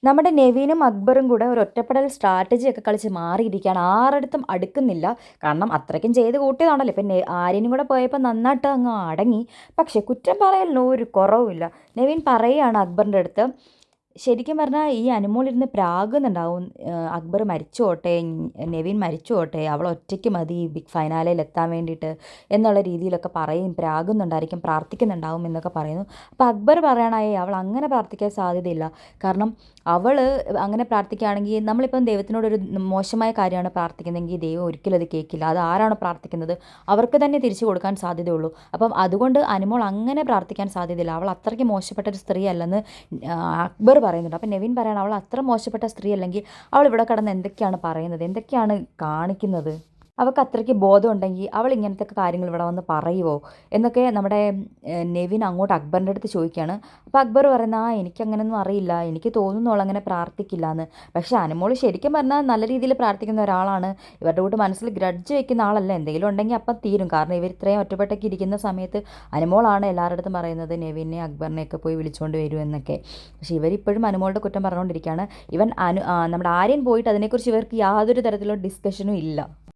നമ്മുടെ നെവീനും അക്ബറും കൂടെ ഒരു ഒറ്റപ്പെടൽ സ്ട്രാറ്റജിയൊക്കെ കളിച്ച് മാറിയിരിക്കുകയാണ്. ആരടുത്തും അടുക്കുന്നില്ല. കാരണം അത്രയ്ക്കും ചെയ്ത് കൂട്ടിയതാണല്ലോ. ഇപ്പം ആര്യനും കൂടെ പോയപ്പോൾ നന്നായിട്ട് അങ്ങ് അടങ്ങി. പക്ഷേ കുറ്റം പറയലിന് ഒരു കുറവുമില്ല. നെവീൻ പറയുകയാണ് അക്ബറിൻ്റെ അടുത്ത്, ശരിക്കും പറഞ്ഞാൽ ഈ അനുമോളിരുന്ന് പ്രാകുന്നുണ്ടാവും. അക്ബർ മരിച്ചു പോട്ടെ, നെവിൻ മരിച്ചു പോട്ടെ, അവൾ ഒറ്റയ്ക്ക് മതി ബിഗ് ഫൈനാലയിൽ എത്താൻ വേണ്ടിയിട്ട് എന്നുള്ള രീതിയിലൊക്കെ പറയും, പ്രാകുന്നുണ്ടായിരിക്കും, പ്രാർത്ഥിക്കുന്നുണ്ടാവും എന്നൊക്കെ പറയുന്നു. അപ്പോൾ അക്ബർ പറയണായി അവൾ അങ്ങനെ പ്രാർത്ഥിക്കാൻ സാധ്യതയില്ല. കാരണം അവൾ അങ്ങനെ പ്രാർത്ഥിക്കുകയാണെങ്കിൽ, നമ്മളിപ്പം ദൈവത്തിനോടൊരു മോശമായ കാര്യമാണ് പ്രാർത്ഥിക്കുന്നതെങ്കിൽ ദൈവം ഒരിക്കലും അത് കേൾക്കില്ല. അത് ആരാണോ പ്രാർത്ഥിക്കുന്നത് അവർക്ക് തന്നെ തിരിച്ചു കൊടുക്കാൻ സാധ്യതയുള്ളൂ. അപ്പം അതുകൊണ്ട് അനുമോൾ അങ്ങനെ പ്രാർത്ഥിക്കാൻ സാധ്യതയില്ല. അവൾ അത്രയ്ക്ക് മോശപ്പെട്ട ഒരു സ്ത്രീ അല്ലെന്ന് അക്ബർ പറയുന്നുണ്ട്. അപ്പം നെവിൻ പറയണം, അവൾ അത്ര മോശപ്പെട്ട സ്ത്രീ അല്ലെങ്കിൽ അവൾ ഇവിടെ കിടന്ന് എന്തൊക്കെയാണ് പറയുന്നത്, എന്തൊക്കെയാണ് കാണിക്കുന്നത്, അവൾക്ക് അത്രയ്ക്ക് ബോധം ഉണ്ടെങ്കിൽ അവൾ ഇങ്ങനത്തെ കാര്യങ്ങൾ ഇവിടെ വന്ന് പറയുമോ എന്നൊക്കെ നമ്മുടെ നെവിൻ അങ്ങോട്ട് അക്ബറിൻ്റെ അടുത്ത് ചോദിക്കുകയാണ്. അപ്പോൾ അക്ബർ പറയുന്ന, എനിക്കങ്ങനെയൊന്നും അറിയില്ല, എനിക്ക് തോന്നുന്നു അവൾ അങ്ങനെ പ്രാർത്ഥിക്കില്ല എന്ന്. പക്ഷേ അനുമോൾ ശരിക്കും പറഞ്ഞാൽ നല്ല രീതിയിൽ പ്രാർത്ഥിക്കുന്ന ഒരാളാണ്. ഇവരുടെ കൂട്ട് മനസ്സിൽ ഗ്രഡ്ജ് വെക്കുന്ന ആളല്ല. എന്തെങ്കിലും ഉണ്ടെങ്കിൽ അപ്പം തീരും. കാരണം ഇവർ ഇത്രയും ഒറ്റപ്പെട്ടൊക്കെ ഇരിക്കുന്ന സമയത്ത് അനുമോളാണ് എല്ലാവരുടെ അടുത്തും പറയുന്നത് നെവിനെ അക്ബറിനെയൊക്കെ പോയി വിളിച്ചുകൊണ്ട് വരും എന്നൊക്കെ. പക്ഷേ ഇവരിപ്പോഴും അനുമോളുടെ കുറ്റം പറഞ്ഞുകൊണ്ടിരിക്കുകയാണ്. നമ്മുടെ ആര്യൻ പോയിട്ട് അതിനെക്കുറിച്ച് ഇവർക്ക് യാതൊരു തരത്തിലുള്ള ഡിസ്കഷനും ഇല്ല.